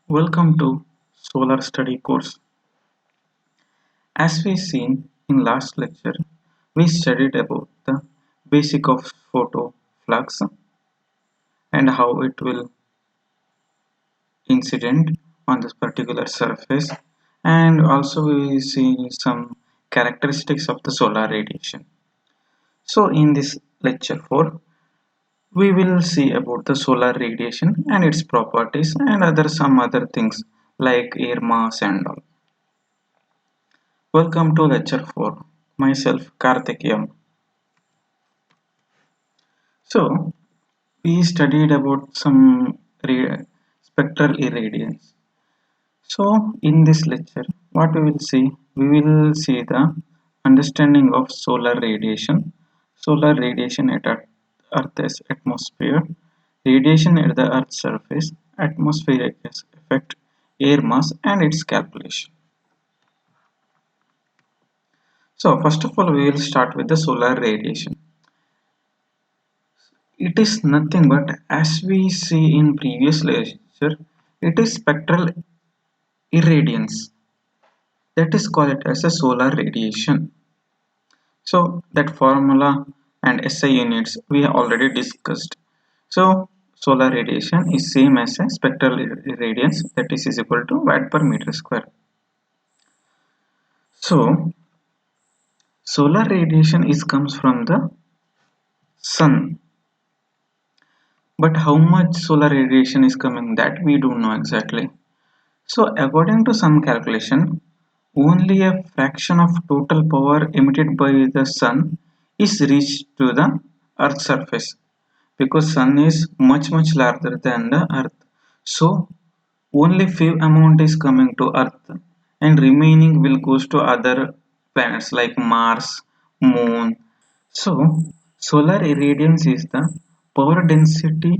Welcome to Solar Study course. As we seen in last lecture, we studied about the basic of photo flux and how it will incident on this particular surface, and also we see some characteristics of the solar radiation. So in this lecture 4, we will see about the solar radiation and its properties and some other things like air mass and all. Welcome to lecture 4. Myself Karthikeyan. So we studied about some spectral irradiance. So in this lecture, what we will see the understanding of solar radiation at Earth's atmosphere, radiation at the Earth's surface, atmospheric effect, air mass, and its calculation. So first of all, we will start with the solar radiation. It is nothing but, as we see in previous lecture, it is spectral irradiance. That is called as a solar radiation. So that formula and SI units we have already discussed. So solar radiation is same as a spectral irradiance, that is equal to watt per meter square. So solar radiation is comes from the sun. But how much solar radiation is coming, that we don't know exactly. So according to some calculation, only a fraction of total power emitted by the sun is reached to the earth's surface, because sun is much larger than the earth. So only few amount is coming to earth, and remaining will goes to other planets like Mars, moon. So solar irradiance is the power density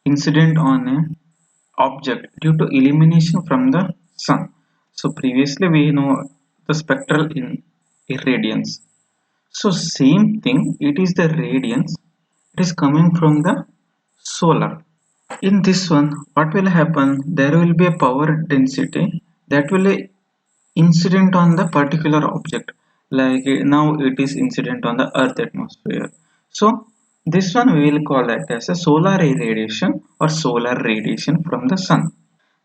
incident on a object due to illumination from the sun. So previously we know the irradiance. So same thing, it is the radiance, it is coming from the solar. In this one, what will happen? There will be a power density that will incident on the particular object. Like now it is incident on the earth atmosphere. So this one we will call it as a solar irradiation or solar radiation from the sun.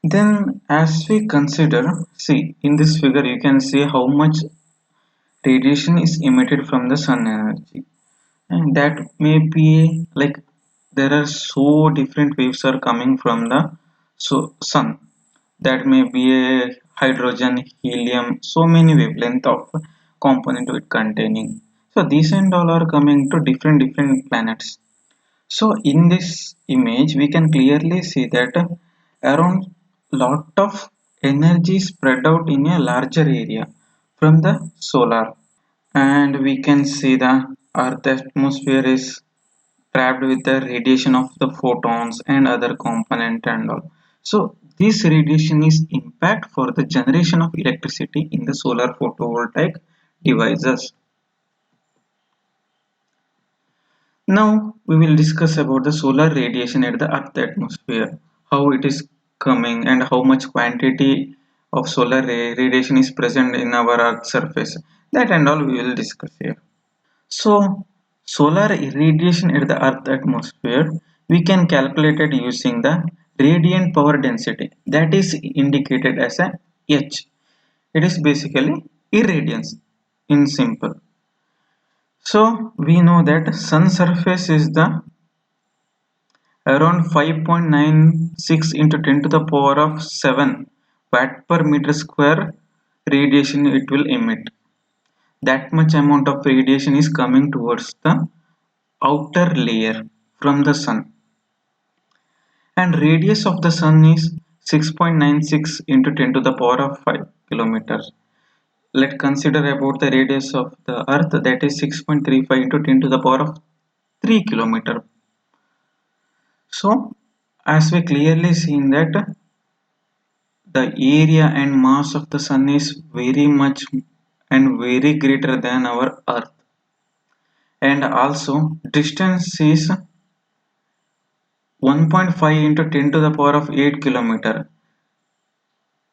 Then as we consider, see in this figure you can see how much radiation is emitted from the sun energy, and that may be like there are so different waves are coming from the sun. That may be a hydrogen, helium, so many wavelength of component it containing. So these and all are coming to different planets. So in this image, we can clearly see that around lot of energy spread out in a larger area from the solar, and we can see the Earth atmosphere is trapped with the radiation of the photons and other component and all. So this radiation is impact for the generation of electricity in the solar photovoltaic devices. Now we will discuss about the solar radiation at the Earth atmosphere, how it is coming and how much quantity of radiation is present in our Earth surface. That and all we will discuss here. So solar radiation at the Earth atmosphere we can calculate it using the radiant power density, that is indicated as a H. It is basically irradiance in simple. So we know that sun surface is the around 5.96 into 10 to the power of 7 watt per meter square radiation it will emit. That much amount of radiation is coming towards the outer layer from the sun, and radius of the sun is 6.96 into 10 to the power of 5 kilometers. Let's consider about the radius of the earth, that is 6.35 into 10 to the power of 3 kilometer. So as we clearly seen that the area and mass of the sun is very much and very greater than our earth, and also distance is 1.5 into 10 to the power of 8 kilometer.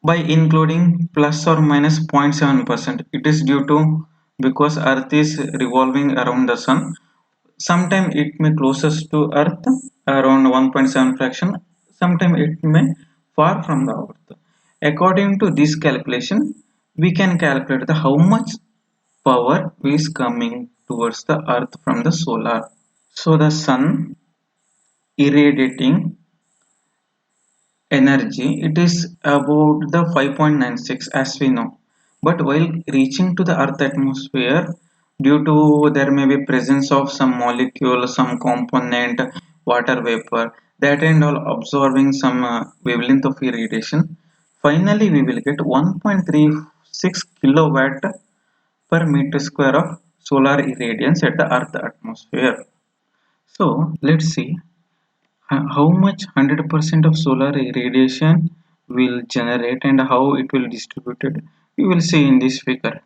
by including plus or minus 0.7%. It is due to because earth is revolving around the sun. Sometime it may closest to earth around 1.7 fraction, sometime it may far from the earth. According to this calculation we can calculate the how much power is coming towards the earth from the solar. So the sun irradiating energy, it is about the 5.96 as we know, but while reaching to the earth atmosphere, due to there may be presence of some molecule, some component, water vapor, that and all absorbing some wavelength of irradiation, finally we will get 1.36 kilowatt per meter square of solar irradiance at the earth atmosphere. So let's see how much 100% of solar radiation will generate and how it will distributed. We will see in this figure.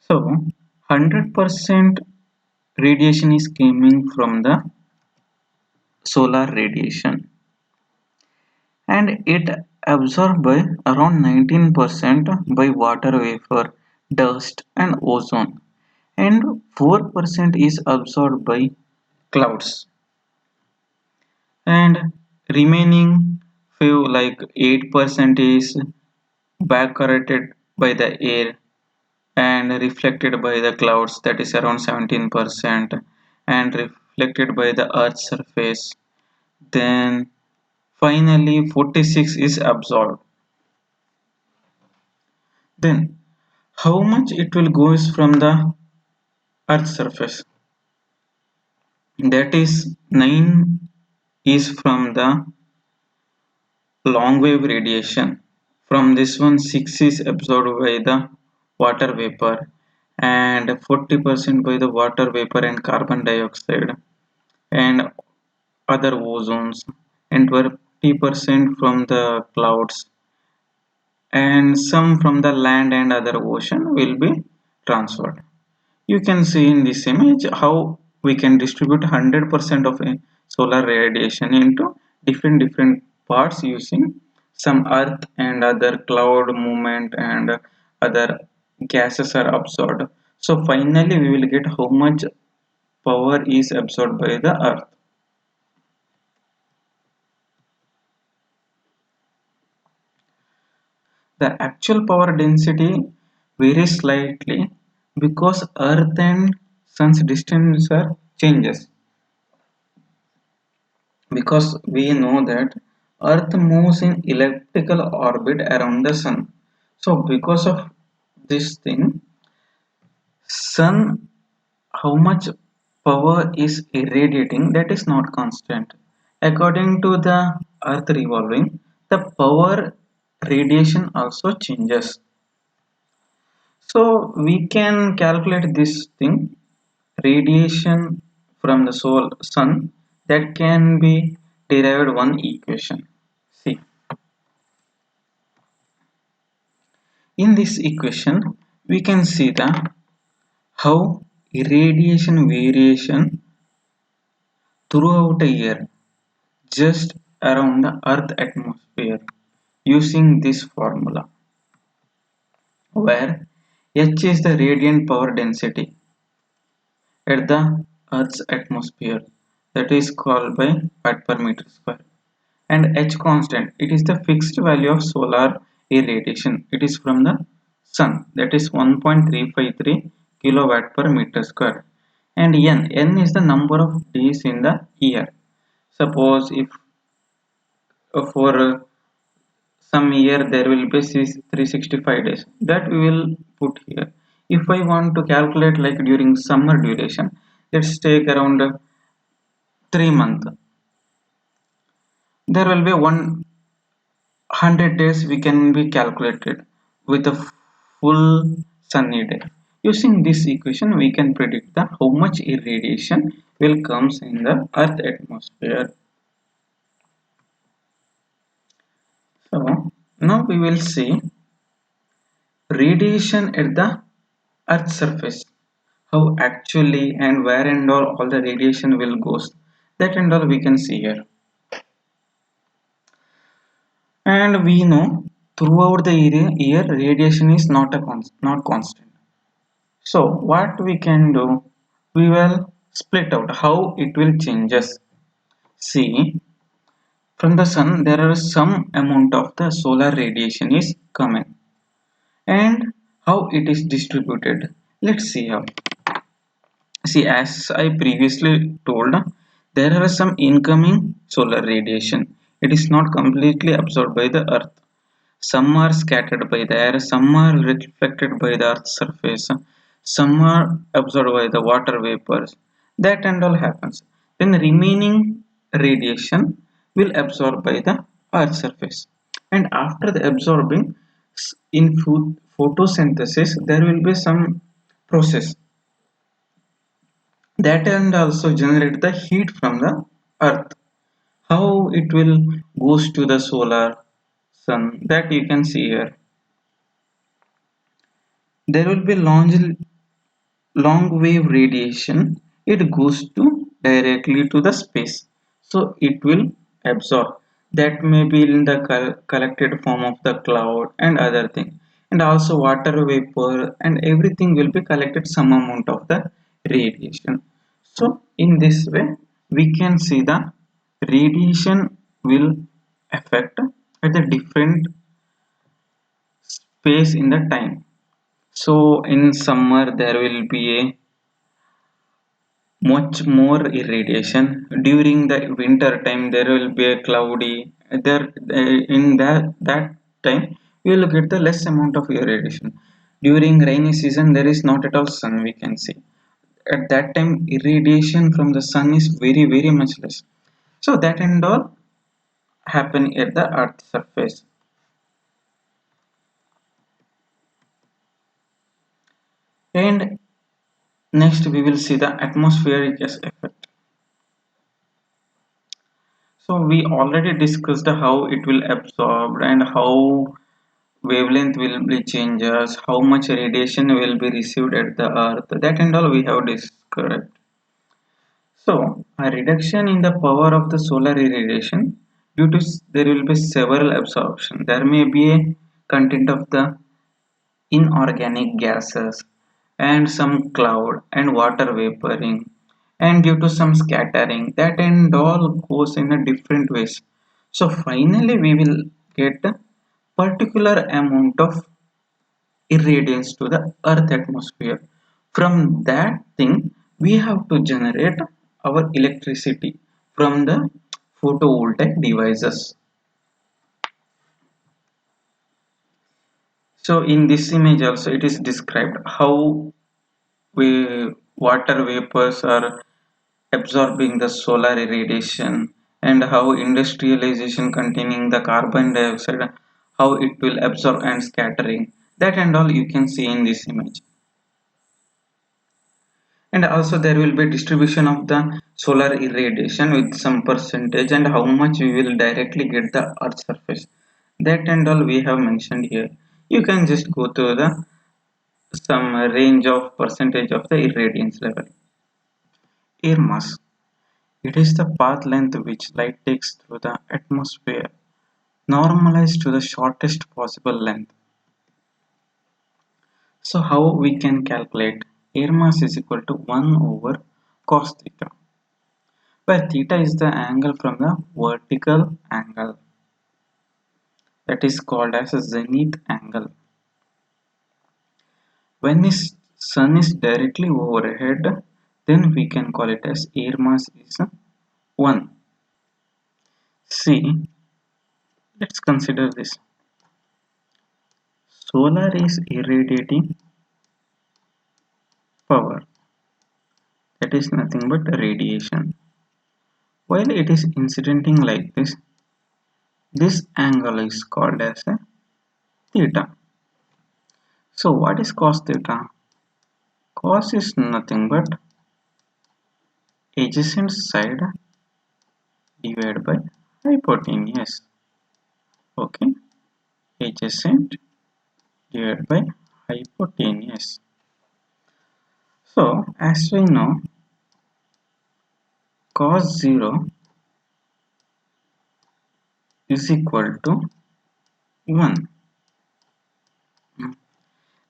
So 100% radiation is coming from the solar radiation, and it absorbed by around 19% by water vapor, dust and ozone, and 4% is absorbed by clouds, and remaining few like 8% is back corrected by the air and reflected by the clouds, that is around 17%, and reflected by the earth's surface. Then finally 46 is absorbed. Then how much it will goes from the earth's surface, that is 9 is from the long wave radiation. From this one 6 is absorbed by the water vapor, and 40% by the water vapor and carbon dioxide and other ozones, and 20% from the clouds, and some from the land and other ocean will be transferred. You can see in this image how we can distribute 100% of a solar radiation into different parts using some earth and other cloud movement and other gases are absorbed. So finally we will get how much power is absorbed by the earth. The actual power density varies slightly because earth and sun's distance are changes, because we know that earth moves in elliptical orbit around the sun. So because of this thing, sun, how much power is irradiating, that is not constant. According to the earth revolving, the power radiation also changes. So we can calculate this thing, radiation from the sun, that can be derived one equation. See, in this equation we can see the how irradiation variation throughout a year just around the earth atmosphere using this formula, where H is the radiant power density at the earth's atmosphere, that is called by watt per meter square, and H constant, it is the fixed value of solar irradiation, it is from the sun, that is 1.353 kilowatt per meter square, and N is the number of days in the year. Suppose if for some year there will be 365 days, that we will put here. If I want to calculate like during summer duration, let's take around 3 months, there will be 100 days we can be calculated with a full sunny day. Using this equation we can predict the how much irradiation will comes in the earth atmosphere. So now we will see radiation at the earth's surface, how actually and where and all the radiation will goes, that and all we can see here. And we know throughout the year radiation is not constant. So what we can do, we will split out how it will changes. See, from the sun there are some amount of the solar radiation is coming, and how it is distributed. Let's see how. See, as I previously told, there are some incoming solar radiation. It is not completely absorbed by the earth. Some are scattered by the air, some are reflected by the earth's surface, some are absorbed by the water vapors. That and all happens. Then remaining radiation will absorb by the earth's surface. And after the absorbing, in photosynthesis, there will be some process that and also generate the heat from the earth. How it will goes to the solar sun, that you can see here. There will be long wave radiation. It goes to directly to the space, so it will absorb. That may be in the collected form of the cloud and other thing, and also water vapor and everything will be collected some amount of the radiation. So in this way we can see the radiation will affect at the different space in the time. So in summer there will be a much more irradiation. During the winter time there will be a cloudy. There in that time you will get the less amount of irradiation. During rainy season there is not at all sun, we can see. At that time irradiation from the sun is very much less. So that and all happen at the earth surface. And next we will see the atmospheric effect. So we already discussed how it will absorb and how wavelength will be changes, how much radiation will be received at the earth. That and all we have discussed. So a reduction in the power of the solar irradiation due to there will be several absorption. There may be a content of the inorganic gases and some cloud and water vaporing, and due to some scattering, that and all goes in a different ways. So finally we will get a particular amount of irradiance to the earth atmosphere. From that thing we have to generate our electricity from the photovoltaic devices. So in this image also it is described how water vapors are absorbing the solar irradiation, and how industrialization containing the carbon dioxide, how it will absorb and scattering. That and all you can see in this image. And also there will be distribution of the solar irradiation with some percentage and how much we will directly get the earth surface. That and all we have mentioned here. You can just go to the some range of percentage of the irradiance level. Air mass. It is the path length which light takes through the atmosphere, normalized to the shortest possible length. So how we can calculate? Air mass is equal to 1 over cos theta, where theta is the angle from the vertical angle, that is called as a zenith angle. When the sun is directly overhead, then we can call it as air mass is 1. See, let's consider this. Solar is irradiating power, that is nothing but radiation. While it is incidenting like this angle is called as a theta. So what is cos theta? Cos is nothing but adjacent side divided by hypotenuse. Okay, adjacent divided by hypotenuse. So as we know, cos 0 is equal to 1.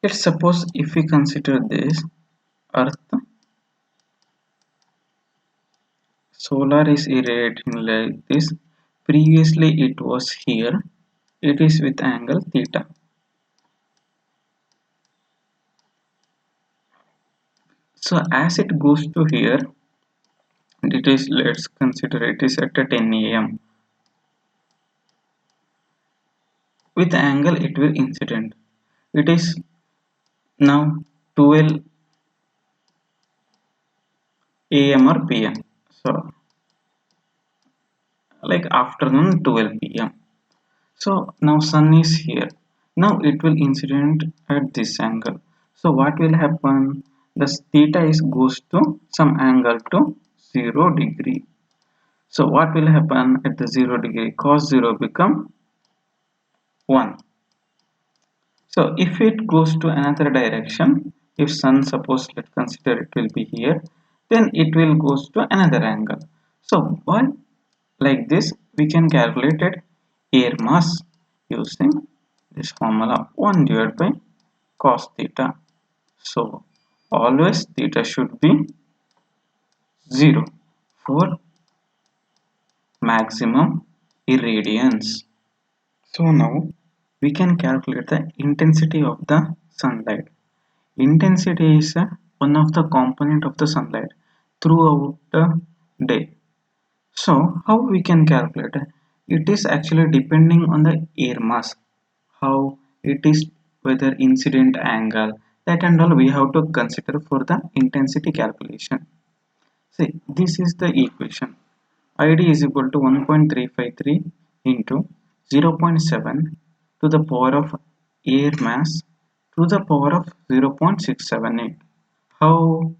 Let's suppose if we consider this Earth, solar is irradiating like this. Previously it was here. It is with angle theta. So as it goes to here, it is, let's consider it is at a 10 a.m. With angle it will incident. It is now 12 a.m. or p.m. So like afternoon 12 p.m. So now sun is here. Now it will incident at this angle. So what will happen? The theta is goes to some angle to 0 degree. So what will happen at the 0 degree? Cos 0 become 1. So if it goes to another direction, if sun suppose let's consider it will be here, then it will goes to another angle. So by like this we can calculate it air mass using this formula 1 divided by cos theta. So always theta should be 0 for maximum irradiance. So now we can calculate the intensity of the sunlight. Intensity is one of the component of the sunlight throughout the day. So how we can calculate it? It is actually depending on the air mass, how it is, whether incident angle, that and all we have to consider for the intensity calculation. See, this is the equation. ID is equal to 1.353 into 0.7 to the power of air mass to the power of 0.678. How?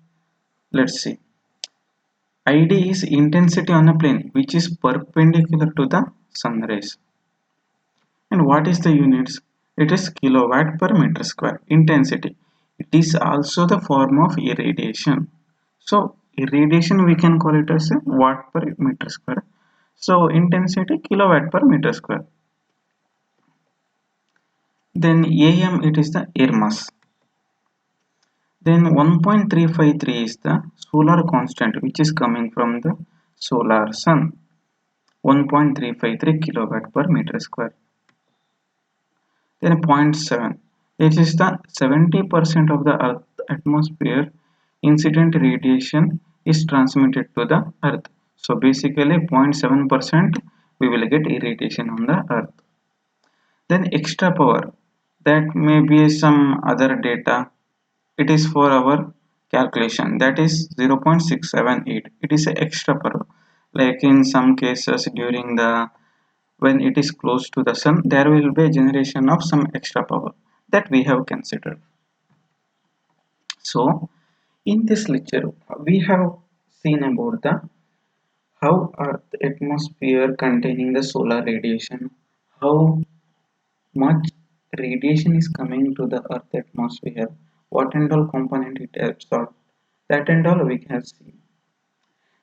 Let's see. ID is intensity on a plane which is perpendicular to the sun rays. And what is the units? It is kilowatt per meter square. Intensity. It is also the form of irradiation. So irradiation we can call it as a watt per meter square. So intensity kilowatt per meter square. Then AM it is the air mass. Then 1.353 is the solar constant which is coming from the solar sun. 1.353 kilowatt per meter square. Then zero point 0.7, it is the 70% of the earth atmosphere incident radiation is transmitted to the earth. So basically 0.7% we will get irradiation on the earth. Then extra power, that may be some other data. It is for our calculation, that is 0.678. It is a extra power, like in some cases during the when it is close to the sun there will be a generation of some extra power that we have considered. So in this lecture we have seen about the how earth atmosphere containing the solar radiation, how much radiation is coming to the earth atmosphere, what and all component it absorbs, that and all we can see.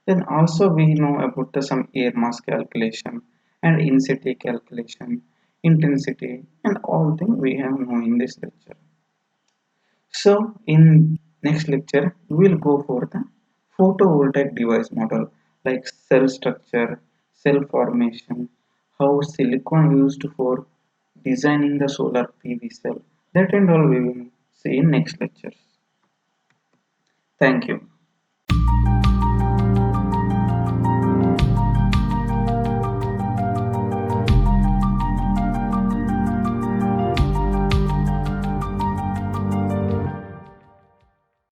Then also we know about the some air mass calculation and intensity calculation, intensity and all things we have known in this lecture. So in next lecture we will go for the photovoltaic device model like cell structure, cell formation, how silicon used for designing the solar PV cell. That and all we will see in next lectures. Thank you.